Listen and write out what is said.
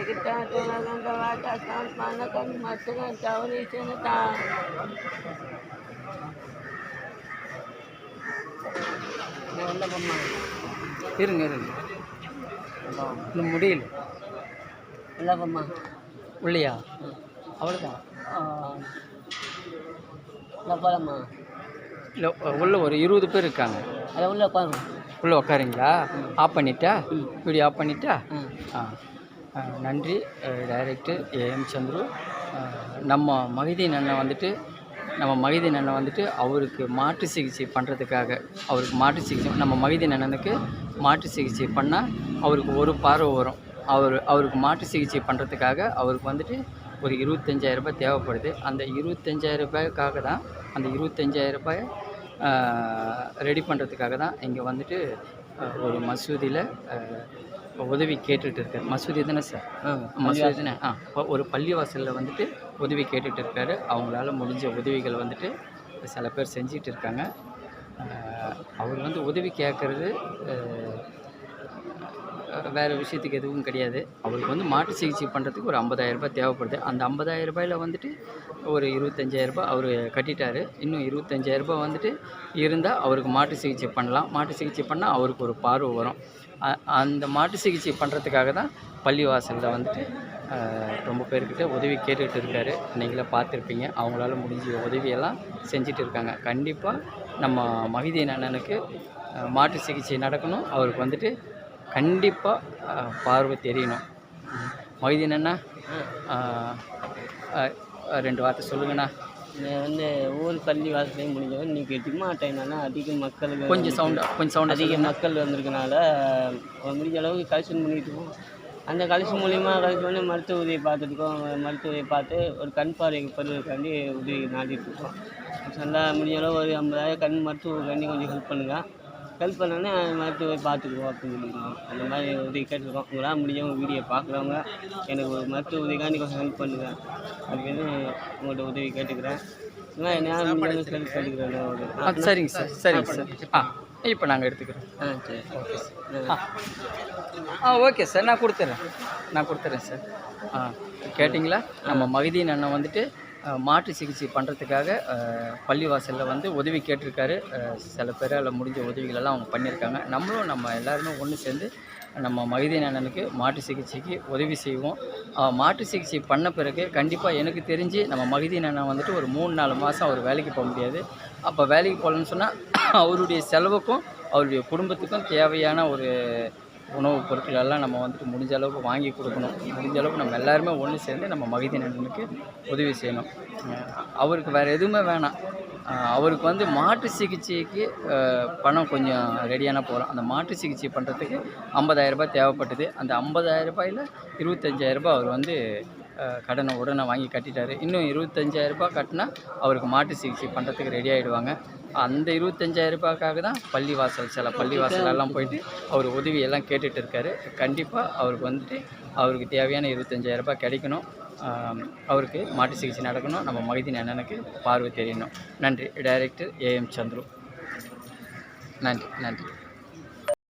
kita tulungan gawa sa panakan masukan tauri sinata. இருங்க இருங்க இன்னும் முடியல இல்லப்பம்மா உள்ளையா அவ்வளோதான் இல்லை போகலாம்மா. இல்லை உள்ள ஒரு 20 பேர் இருக்காங்க. அதை உள்ள உட்காருங்க. உள்ளே உட்காருங்களா? ஆஃப் பண்ணிட்டா வீடியோ ஆஃப் பண்ணிட்டா? நன்றி டைரக்டர் ஏஎம் சந்துரு. நம்ம மகிதீன் அண்ணன் வந்துட்டு அவருக்கு மாற்று சிகிச்சை பண்ணுறதுக்காக நம்ம மகிதீன் அண்ணனுக்கு மாற்று சிகிச்சை பண்ணால் அவருக்கு ஒரு பார்வை வரும். அவருக்கு மாற்று சிகிச்சை பண்ணுறதுக்காக அவருக்கு வந்துட்டு ஒரு 25,000 ரூபாய் தேவைப்படுது. அந்த 25,000 ரூபாய்க்காக தான் அந்த 25,000 ரூபாயை ரெடி பண்ணுறதுக்காக தான் இங்கே வந்துட்டு ஒரு மசூதியில் உதவி கேட்டுட்டு இருக்காரு. மசூதி தானே சார்? மசூதி தானே? ஒரு பள்ளிவாசலில் வந்துட்டு உதவி கேட்டுட்டு இருக்காரு. அவங்களால முடிஞ்ச உதவிகள் வந்துட்டு சில பேர் செஞ்சிட்டு இருக்காங்க. அவர் வந்து உதவி கேட்குறது வேறு விஷயத்துக்கு எதுவும் கிடையாது. அவருக்கு வந்து மாற்று சிகிச்சை பண்ணுறதுக்கு ஒரு 50,000 ரூபாய் தேவைப்படுது. அந்த 50,000 ரூபாயில் வந்துட்டு ஒரு 25,000 ரூபாய் அவர் கட்டிட்டார். இன்னும் 25,000 ரூபாய் வந்துட்டு இருந்தால் அவருக்கு மாற்று சிகிச்சை பண்ணலாம். மாற்று சிகிச்சை பண்ணால் அவருக்கு ஒரு பார்வை வரும். அந்த மாற்று சிகிச்சை பண்ணுறதுக்காக தான் பள்ளிவாசலில் வந்துட்டு ரொம்ப பேர்கிட்ட உதவி கேட்டுக்கிட்டு இருக்காரு. நீங்களே பார்த்துருப்பீங்க. அவங்களால முடிஞ்ச உதவியெல்லாம் செஞ்சுட்டு இருக்காங்க. கண்டிப்பாக நம்ம மகிதீன் அண்ணனுக்கு மாற்று சிகிச்சை நடக்கணும். அவருக்கு வந்துட்டு கண்டிப்பாக பார்வை தெரியணும். மகிதீன் அண்ணா 2 வார்த்தை சொல்லுங்கண்ணா. வந்து ஊர் பள்ளி வாசலையும் முடிஞ்சவரை இன்றைக்கி ஜும்மா டைம்னா அதிக மக்களுக்கு கொஞ்சம் சவுண்ட் அதிக மக்கள் வந்திருக்கனால முடிஞ்ச அளவுக்கு கலெக்ஷன் பண்ணிகிட்டு இருக்கோம். அந்த கலெக்ஷன் மூலிமா வந்து மருத்துவ உதவி பார்த்துருக்கோம். மருத்துவ உதவி பார்த்து ஒரு கண் பார்வைக்கு பெறுவதற்காண்டி உதவி நாட்டிகிட்டு இருக்கோம். நல்லா முடிஞ்ச அளவு ஒரு 50,000 கண் மருத்துவக்காண்டி கொஞ்சம் ஹெல்ப் பண்ணுங்கள். ஹெல்ப் பண்ணோன்னே மருத்துவ பார்த்துக்குவோம் அப்படின்னு சொல்லியிருக்கோம். அந்த மாதிரி உதவி கேட்டிருக்கோம். உங்களால் முடிஞ்சவங்க வீடியோ பார்க்குறவங்க எனக்கு ஒரு மருத்துவ உதவிக்காண்டி கொஞ்சம் ஹெல்ப் பண்ணுங்கள் அப்படின்னு உங்கள்கிட்ட உதவி கேட்டுக்கிறேன். என்ன முடிஞ்சவங்க ஹெல்ப் கேட்டுக்கிறேன். சரிங்க சார், சரிங்க சார். இப்போ நாங்கள் எடுத்துக்கிறோம். சரி, ஓகே சார். ஓகே சார், நான் கொடுத்துட்றேன் சார். கேட்டிங்களா? நம்ம மகிதீன் அண்ணன் வந்துட்டு மாற்று சிகிச்சை பண்ணுறதுக்காக பள்ளிவாசலில் வந்து உதவி கேட்டிருக்காரு. சில பேரால் முடிஞ்ச உதவிகளெல்லாம் அவங்க பண்ணியிருக்காங்க. நம்ம எல்லாருமே ஒன்று சேர்ந்து நம்ம மகிதீன் அண்ணனுக்கு மாற்று சிகிச்சைக்கு உதவி செய்வோம். மாற்று சிகிச்சை பண்ண பிறகு கண்டிப்பாக எனக்கு தெரிஞ்சு நம்ம மகிதீன் அண்ணன் வந்துட்டு ஒரு 3-4 மாதம் அவர் வேலைக்கு போக முடியாது. அப்போ வேலைக்கு போகலன்னு சொன்னால் அவருடைய செலவுக்கும் அவருடைய குடும்பத்துக்கும் தேவையான ஒரு உணவுப் பொருட்களெல்லாம் நம்ம வந்துட்டு முடிஞ்ச அளவுக்கு வாங்கி கொடுக்கணும். முடிஞ்ச அளவுக்கு நம்ம எல்லாருமே ஒன்று சேர்ந்து நம்ம மகிதீன் அண்ணனுக்கு உதவி செய்யணும். அவருக்கு வேறு எதுவுமே வேணாம். அவருக்கு வந்து மாற்று சிகிச்சைக்கு பணம் கொஞ்சம் ரெடியான போகிறோம். அந்த மாற்று சிகிச்சை பண்ணுறதுக்கு 50,000 ரூபாய் தேவைப்பட்டது. அந்த 50,000 ரூபாயில் 25,000 ரூபாய் அவர் வந்து கடனை உடனே வாங்கி கட்டிட்டார். இன்னும் 25,000 ரூபாய் கட்டினா அவருக்கு மாற்று சிகிச்சை பண்ணுறதுக்கு ரெடி ஆகிடுவாங்க. அந்த 25,000 ரூபாய்க்காக தான் சில பள்ளிவாசலெல்லாம் போயிட்டு அவர் உதவியெல்லாம் கேட்டுட்டு இருக்காரு. கண்டிப்பாக அவருக்கு வந்துட்டு அவருக்கு தேவையான 25,000 ரூபாய் கிடைக்கணும். அவருக்கு மாற்று சிகிச்சை நடக்கணும். நம்ம மகிதீன் அண்ணனுக்கு பார்வை தெரியணும். நன்றி டைரக்டர் ஏஎம் சந்துரு. நன்றி.